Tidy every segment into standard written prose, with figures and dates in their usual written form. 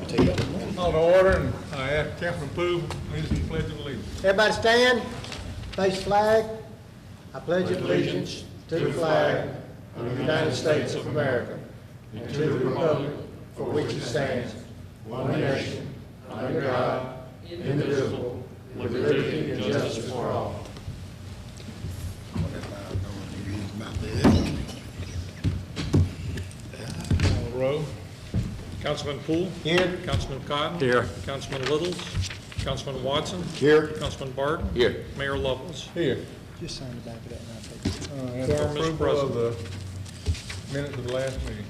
On the order, and I ask Councilman Poole, lead us in the Pledge of Allegiance. Everybody stand, face the flag. I pledge allegiance to the flag of the United States of America and to the republic for which it stands, one nation, under God, indivisible, with liberty and justice for all. Row. Councilman Poole? Here. Councilman Cotton? Here. Councilman Littles? Councilman Watson? Here. Councilman Barton? Here. Mayor Lovelace? Here. Just sign the back of that and I'll take it. And Quorum is approval of the minutes of the last meeting.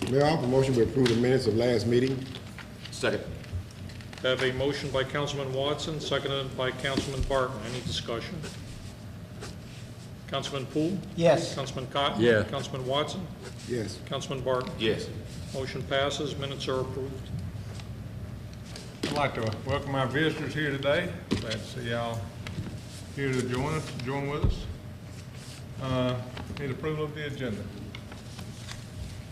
Mayor, I offer a motion to approve the minutes of last meeting. Second. I have a motion by Councilman Watson, seconded by Councilman Barton. Any discussion? Councilman Poole? Yes. Councilman Cotton? Yes. Councilman Watson? Yes. Councilman Barton? Yes. Motion passes. Minutes are approved. I'd like to welcome our visitors here today. Glad to see y'all here to join with us. Need approval of the agenda.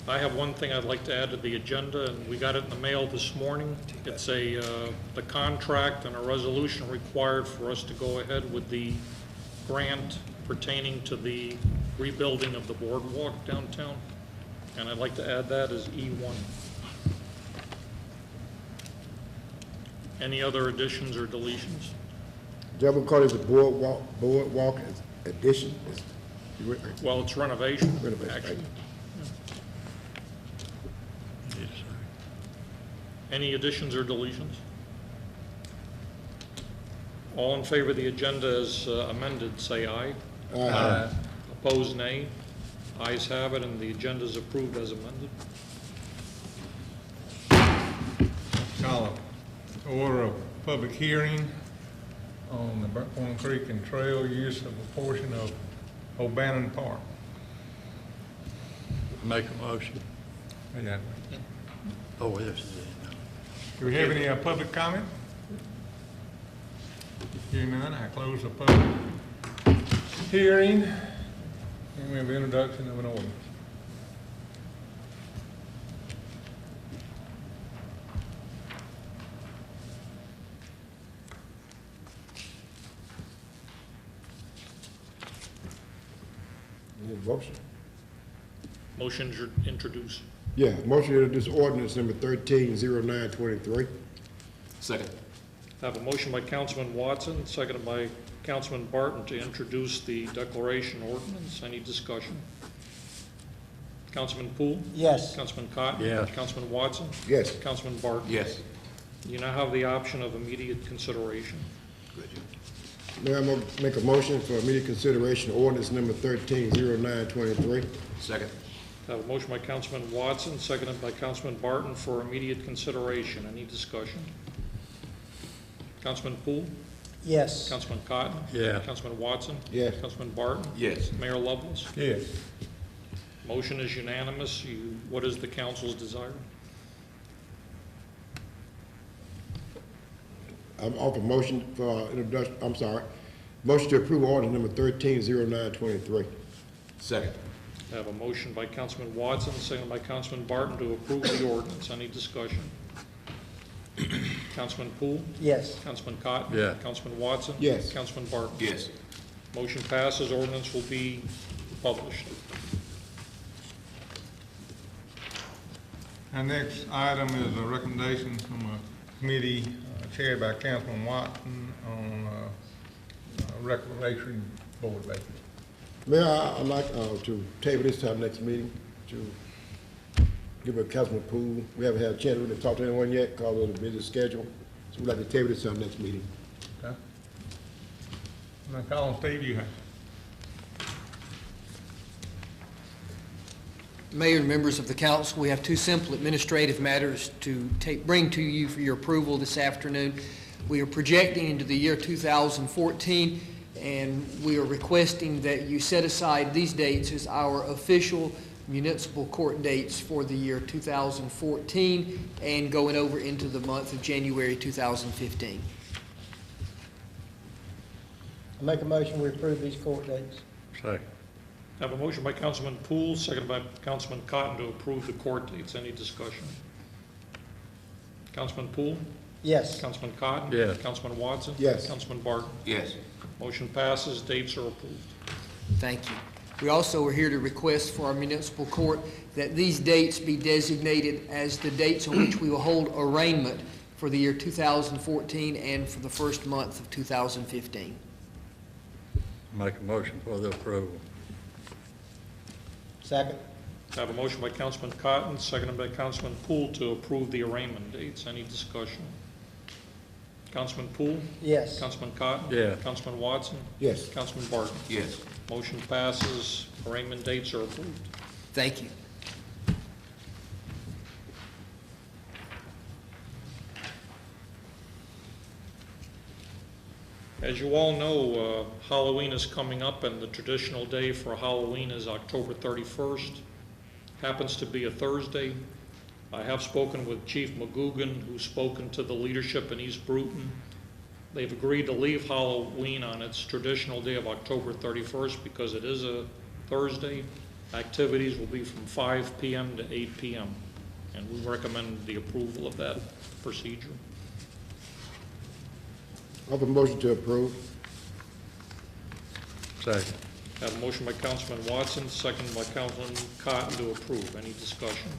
I have one thing I'd like to add to the agenda, and we got it in the mail this morning. It's the contract and a resolution required for us to go ahead with the grant pertaining to the rebuilding of the boardwalk downtown. And I'd like to add that as E1. Any other additions or deletions? Gentlemen, call it the boardwalk addition. Well, it's renovation, Renovation, actually. right. Any additions or deletions? All in favor of the agenda as amended, say aye. Aye. Opposed, nay. Ayes have it, and the agenda is approved as amended. Call a order of public hearing on the Brewton Creek and Trail use of a portion of O'Bannon Park. Make a motion. Yeah. Oh, yes. Do we have any public comment? Hearing none, I close the public hearing. And we have introduction of an ordinance. Need a motion? Motion to introduce. Yeah, motion to introduce ordinance number 130923. Second. I have a motion by Councilman Watson, seconded by Councilman Barton to introduce the declaration ordinance. Any discussion? Councilman Poole? Yes. Councilman Cotton? Yes. Councilman Watson? Yes. Councilman Barton? Yes. You now have the option of immediate consideration. Good. Mayor, I'm gonna make a motion for immediate consideration of ordinance number 130923. Second. I have a motion by Councilman Watson, seconded by Councilman Barton for immediate consideration. Any discussion? Councilman Poole? Yes. Councilman Cotton? Yeah. Councilman Watson? Yes. Councilman Barton? Yes. Mayor Lovelace? Yes. Motion is unanimous. What is the council's desire? I'm offer motion for introduction, motion to approve ordinance number 130923. Second. I have a motion by Councilman Watson, seconded by Councilman Barton to approve the ordinance. Any discussion? Councilman Poole? Yes. Councilman Cotton? Yeah. Councilman Watson? Yes. Councilman Barton? Yes. Motion passes. Ordinance will be published. Our next item is a recommendation from a committee chaired by Councilman Watson on recreation board vacancy. Mayor, I'd like to table this to our next meeting to give a Councilman Poole. We haven't had a chance to really talk to anyone yet because of the busy schedule. So we'd like to table this to our next meeting. Okay. Now call on Steve, you have. Mayor and members of the council, we have two simple administrative matters to bring to you for your approval this afternoon. We are projecting into the year 2014, and we are requesting that you set aside these dates as our official municipal court dates for the year 2014 and going over into the month of January 2015. I make a motion we approve these court dates. Second. I have a motion by Councilman Poole, seconded by Councilman Cotton to approve the court dates. Any discussion? Councilman Poole? Yes. Councilman Cotton? Yes. Councilman Watson? Yes. Councilman Barton? Yes. Motion passes, dates are approved. Thank you. We also are here to request for our municipal court that these dates be designated as the dates on which we will hold arraignment for the year 2014 and for the first month of 2015. Make a motion for the approval. Second. I have a motion by Councilman Cotton, seconded by Councilman Poole to approve the arraignment dates. Any discussion? Councilman Poole? Yes. Councilman Cotton? Yes. Councilman Watson? Yes. Councilman Barton? Yes. Motion passes, arraignment dates are approved. Thank you. As you all know, Halloween is coming up, and the traditional day for Halloween is October 31st. Happens to be a Thursday. I have spoken with Chief McGugan, who's spoken to the leadership in East Brewton. They've agreed to leave Halloween on its traditional day of October 31st because it is a Thursday. Activities will be from 5 p.m. to 8 p.m., and we recommend the approval of that procedure. Offer motion to approve. Second. I have a motion by Councilman Watson, seconded by Councilman Cotton to approve. Any discussion?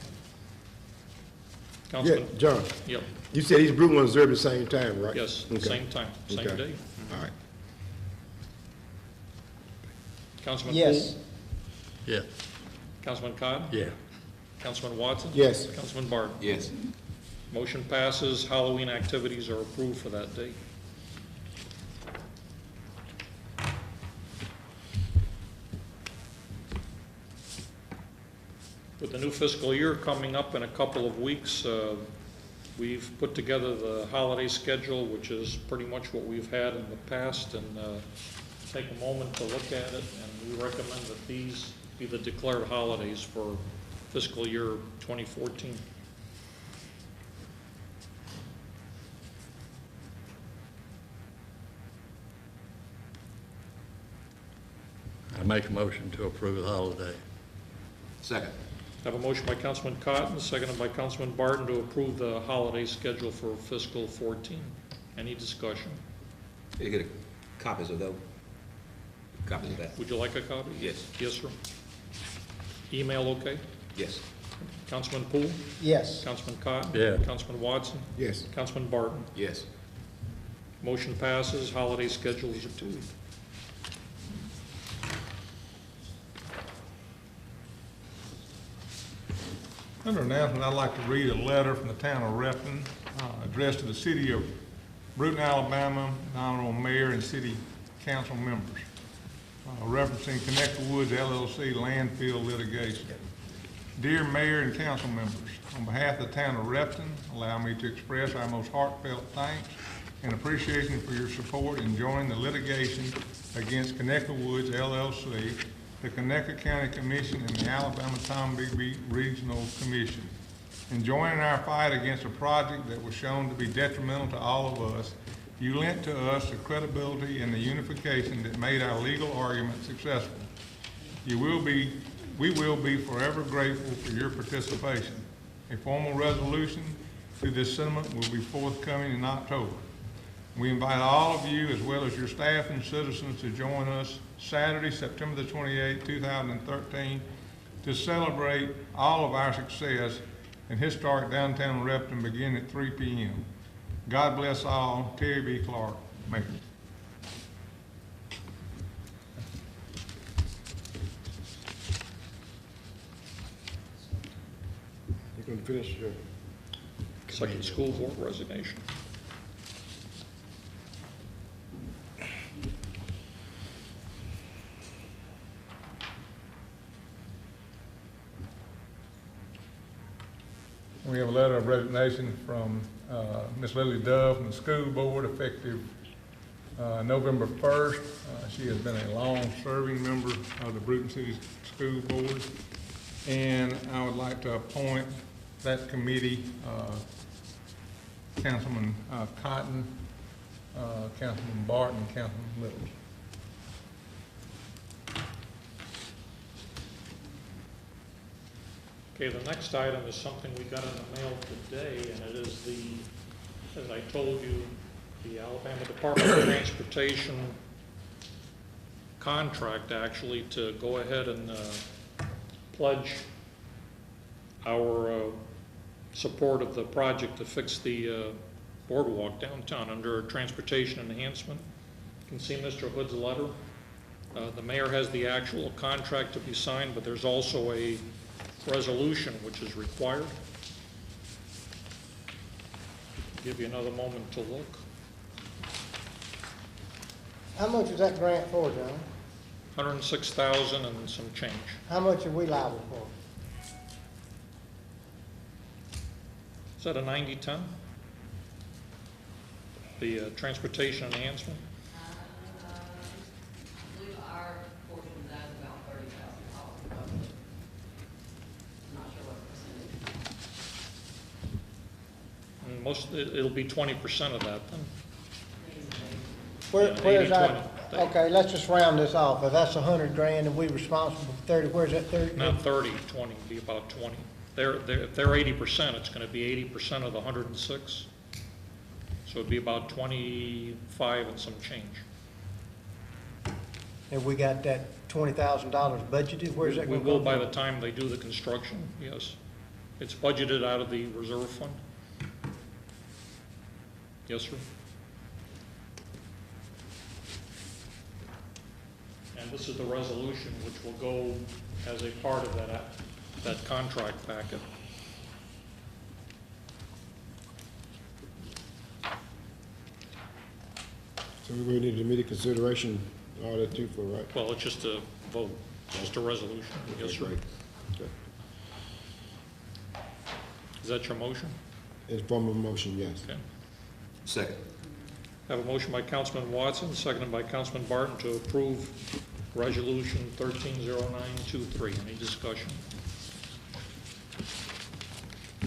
Yeah, Councilman? John, Yep, you said East Brewton was observed at the same time, right? yes, Okay. same time, same Okay. day. All right. Councilman Yes. Poole? Yes. Councilman Cotton? Yeah. Councilman Watson? Yes. Councilman Barton? Yes. Motion passes. Halloween activities are approved for that day. With the new fiscal year coming up in a couple of weeks, we've put together the holiday schedule, which is pretty much what we've had in the past, and take a moment to look at it, and we recommend that these be the declared holidays for fiscal year 2014. I make a motion to approve the holiday. Second. I have a motion by Councilman Cotton, seconded by Councilman Barton to approve the holiday schedule for fiscal 14. Any discussion? Can you get copies of those? Copies of that? Would you like a copy? Yes. Yes, sir. Email okay? Yes. Councilman Poole? Yes. Councilman Cotton? Yeah. Councilman Watson? Yes. Councilman Barton? Yes. Motion passes, holiday schedule is approved. Under announcement, I'd like to read a letter from the town of Repton, addressed to the city of Brewton, Alabama, the honorable mayor and city council members, referencing Connecticut Woods LLC landfill litigation. Dear mayor and council members, on behalf of the town of Repton, allow me to express our most heartfelt thanks and appreciation for your support in joining the litigation against Connecticut Woods LLC, the Connecticut County Commission, and the Alabama Tombigbee Regional Commission. In joining our fight against a project that was shown to be detrimental to all of us, you lent to us the credibility and the unification that made our legal argument successful. We will be forever grateful for your participation. A formal resolution to this sentiment will be forthcoming in October. We invite all of you, as well as your staff and citizens, to join us Saturday, September the 28th, 2013, to celebrate all of our success in historic downtown Repton, beginning at 3 p.m. God bless all. Terry B. Clark, Mayor. You can finish your... Second school board resignation. We have a letter of resignation from Ms. Lily Dove from the school board effective November 1st. She has been a long-serving member of the Brewton City School Board, and I would like to appoint that committee, Councilman Cotton, Councilman Barton, and Councilman Little. Okay, the next item is something we got in the mail today, and it is the, as I told you, the Alabama Department of Transportation contract actually to go ahead and pledge our support of the project to fix the boardwalk downtown under transportation enhancement. You can see Mr. Hood's letter. The mayor has the actual contract to be signed, but there's also a resolution which is required. Give you another moment to look. How much is that grant for, John? 106,000 and some change. How much are we liable for? Is that a 90-10? The transportation enhancement? I believe our portion of that is about $30,000 roughly. I'm not sure what percentage. And most, it'll be 20% of that then. Where's 80-20. our, okay, let's just round this off. If that's 100 grand and we responsible for 30, where's that 30? Not 30, 20, be about 20. If they're 80%, it's gonna be 80% of the 106. So it'd be about 25 and some change. If we got that $20,000 budgeted, where's that We gonna will come by from? the time they do the construction, yes. It's budgeted out of the reserve fund. Yes, sir. And this is the resolution which will go as a part of that contract packet. So we really need immediate consideration, all that too for, right? Well, it's just a vote, just a resolution. Yes, sir. Right. Okay. Is that your motion? In form of motion, yes. Okay. Second. Have a motion by Councilman Watson, seconded by Councilman Barton to approve Resolution 130923. Any discussion?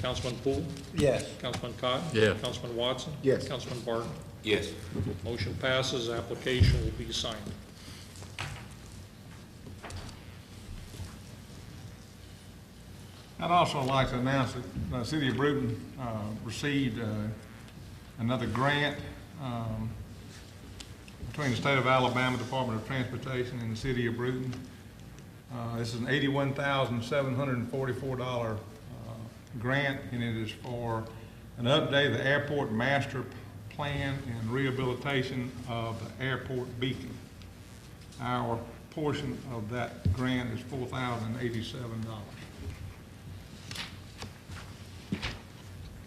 Councilman Poole? Yes. Councilman Cotton? Yes. Councilman Watson? Yes. Councilman Barton? Yes. Motion passes, application will be signed. I'd also like to announce that the city of Brewton received another grant between the state of Alabama Department of Transportation and the city of Brewton. This is an $81,744 grant, and it is for an update of the airport master plan and rehabilitation of the airport beacon. Our portion of that grant is $4,087.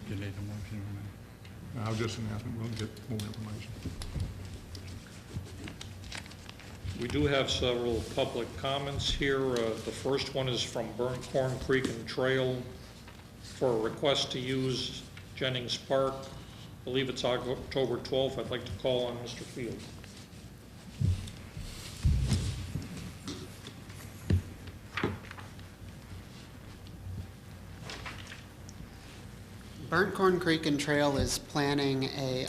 You need a motion on I'll just announce it, we'll get more information. We do have several public comments here. The first one is from Corn Creek and Trail for a request to use Jennings Park. I believe it's October 12th. I'd like to call on Mr. Field. Burnt Corn Creek and Trail is planning a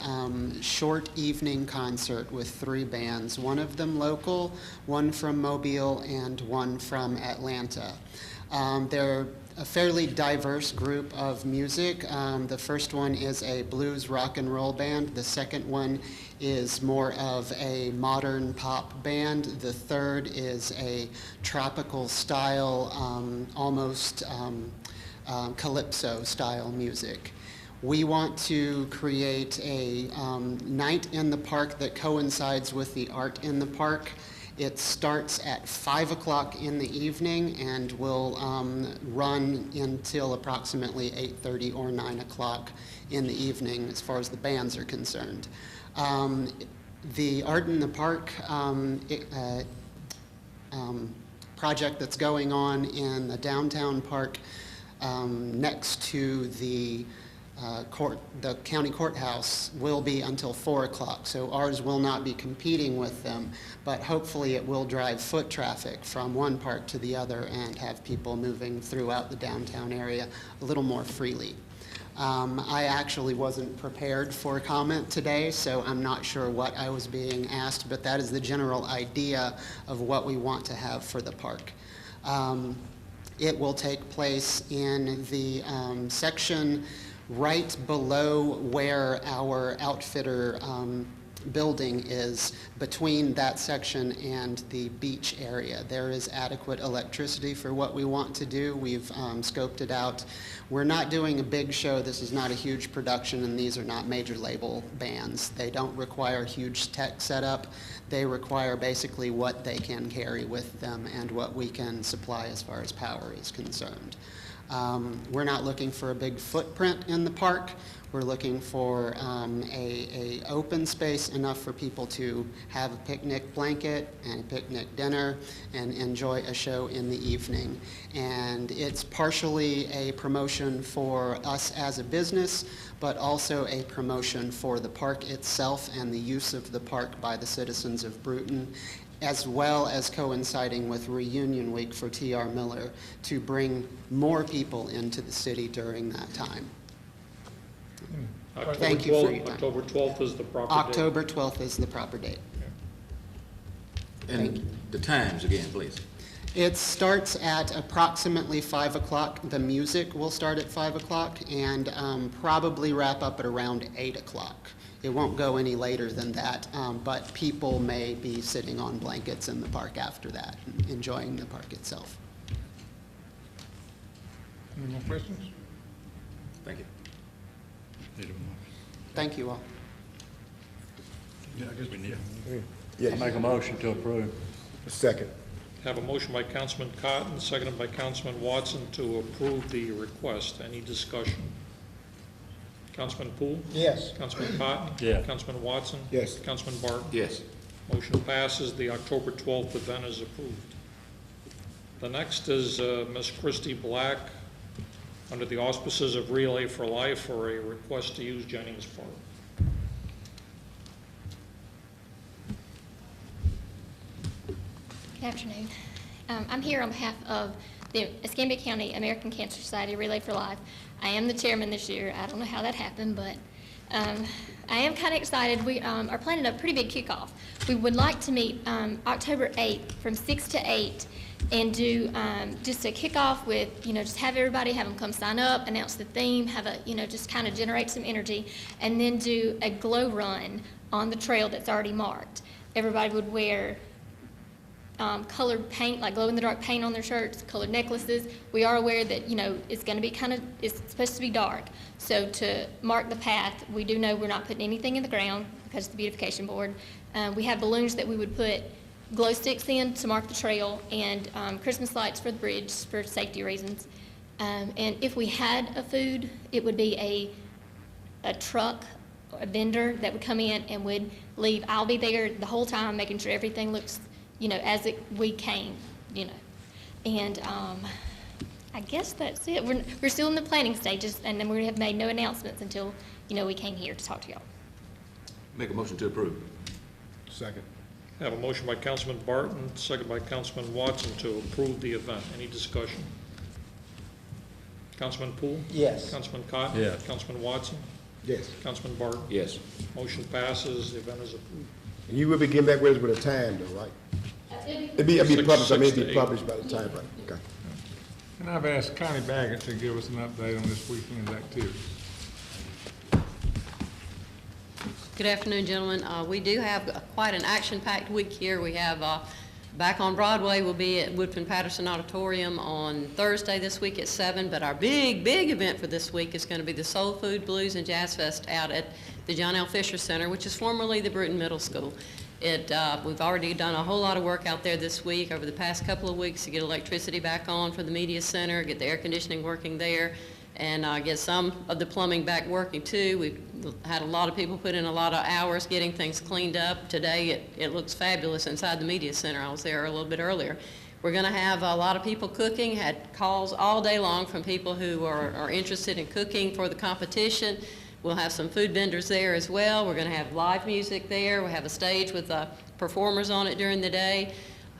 short evening concert with 3 bands, one of them local, one from Mobile, and one from Atlanta. They're a fairly diverse group of music. The first one is a blues rock and roll band. The second one is more of a modern pop band. The third is a tropical style, almost calypso style music. We want to create a night in the park that coincides with the art in the park. It starts at 5 o'clock in the evening and will run until approximately 8:30 or 9 o'clock in the evening as far as the bands are concerned. The Art in the Park project that's going on in the downtown park next to the county courthouse will be until 4 o'clock. So ours will not be competing with them, but hopefully it will drive foot traffic from one park to the other and have people moving throughout the downtown area a little more freely. I actually wasn't prepared for a comment today, so I'm not sure what I was being asked, but that is the general idea of what we want to have for the park. It will take place in the section right below where our outfitter building is, between that section and the beach area. There is adequate electricity for what we want to do. We've scoped it out. We're not doing a big show. This is not a huge production, and these are not major label bands. They don't require huge tech setup. They require basically what they can carry with them and what we can supply as far as power is concerned. We're not looking for a big footprint in the park. We're looking for a open space enough for people to have a picnic blanket and a picnic dinner and enjoy a show in the evening. And it's partially a promotion for us as a business, but also a promotion for the park itself and the use of the park by the citizens of Brewton, as well as coinciding with Reunion Week for T.R. Miller to bring more people into the city during that time. Thank you for your time. October 12th is the proper date. October 12th is the proper date. Thank you. And the times again, please. It starts at approximately 5 o'clock. The music will start at 5 o'clock and probably wrap up at around 8 o'clock. It won't go any later than that, but people may be sitting on blankets in the park after that, enjoying the park itself. Any more questions? Thank you. Thank you all. Yeah, I guess we need. I Yes. make a motion to approve. Second. Have a motion by Councilman Cotton, seconded by Councilman Watson to approve the request. Any discussion? Councilman Poole? Yes. Councilman Cotton? Yeah. Councilman Watson? Yes. Councilman Barton? Yes. Motion passes. The October 12th event is approved. The next is Ms. Christy Black, under the auspices of Relay for Life, for a request to use Jennings Park. Good afternoon. I'm here on behalf of the Escambia County American Cancer Society Relay for Life. I am the chairman this year. I don't know how that happened, but I am kind of excited. We are planning a pretty big kickoff. We would like to meet October 8th from 6 to 8 and do just a kickoff with, just have everybody, have them come sign up, announce the theme, have a, just kind of generate some energy, and then do a glow run on the trail that's already marked. Everybody would wear colored paint, like glow-in-the-dark paint on their shirts, colored necklaces. We are aware that, it's going to be it's supposed to be dark. So to mark the path, we do know we're not putting anything in the ground because of the beautification board. We have balloons that we would put glow sticks in to mark the trail, and Christmas lights for the bridge for safety reasons. And if we had a food, it would be a truck, a vendor that would come in and would leave. I'll be there the whole time making sure everything looks as we came, And I guess that's it. We're still in the planning stages, and then we have made no announcements until, we came here to talk to y'all. Make a motion to approve. Second. Have a motion by Councilman Barton, second by Councilman Watson to approve the event. Any discussion? Councilman Poole? Yes. Councilman Cotton? Yes. Councilman Watson? Yes. Councilman Barton? Yes. Motion passes. The event is approved. And you will be getting back with us with a time though, right? It'll be Six published, to it'll be eight. published by the time, right? Okay. And I've asked Connie Baggett to give us an update on this weekend's activities. Good afternoon, gentlemen. We do have quite an action-packed week here. We have back on Broadway, we'll be at Woodfin-Patterson Auditorium on Thursday this week at 7, but our big event for this week is going to be the Soul Food, Blues, and Jazz Fest out at the John L. Fisher Center, which is formerly the Brewton Middle School. We've already done a whole lot of work out there this week, over the past couple of weeks, to get electricity back on for the media center, get the air conditioning working there, and get some of the plumbing back working too. We've had a lot of people put in a lot of hours getting things cleaned up. Today it looks fabulous inside the media center. I was there a little bit earlier. We're going to have a lot of people cooking. Had calls all day long from people who are interested in cooking for the competition. We'll have some food vendors there as well. We're going to have live music there. We'll have a stage with performers on it during the day.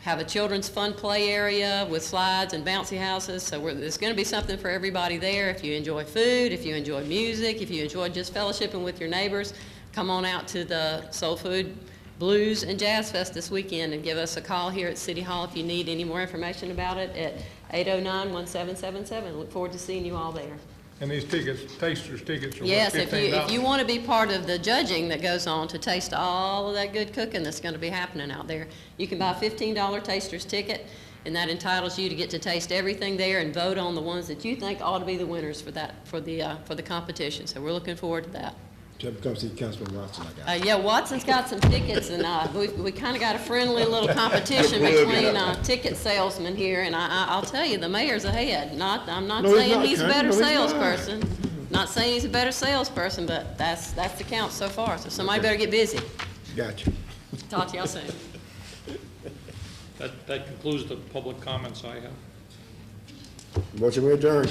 Have a children's fun play area with slides and bouncy houses. So there's going to be something for everybody there. If you enjoy food, if you enjoy music, if you enjoy just fellowshipping with your neighbors, come on out to the Soul Food, Blues, and Jazz Fest this weekend and give us a call here at City Hall if you need any more information about it at 809-1777. Look forward to seeing you all there. And these tickets, tasters tickets are what, Yes, if $15? you want to be part of the judging that goes on to taste all of that good cooking that's going to be happening out there, you can buy a $15 taster's ticket, and that entitles you to get to taste everything there and vote on the ones that you think ought to be the winners for the competition. So we're looking forward to that. Tell them to come see Councilman Watson, I got. Yeah, Watson's got some tickets, and we kind of got a friendly little competition between ticket salesmen here, and I'll tell you, the mayor's ahead. I'm not No, he's saying not, he's a Karen. better No, he's not. salesperson. Not saying he's a better salesperson, but that's the count so far. So somebody better get busy. Gotcha. Talk to y'all soon. That concludes the public comments I have. Motion we adjourn.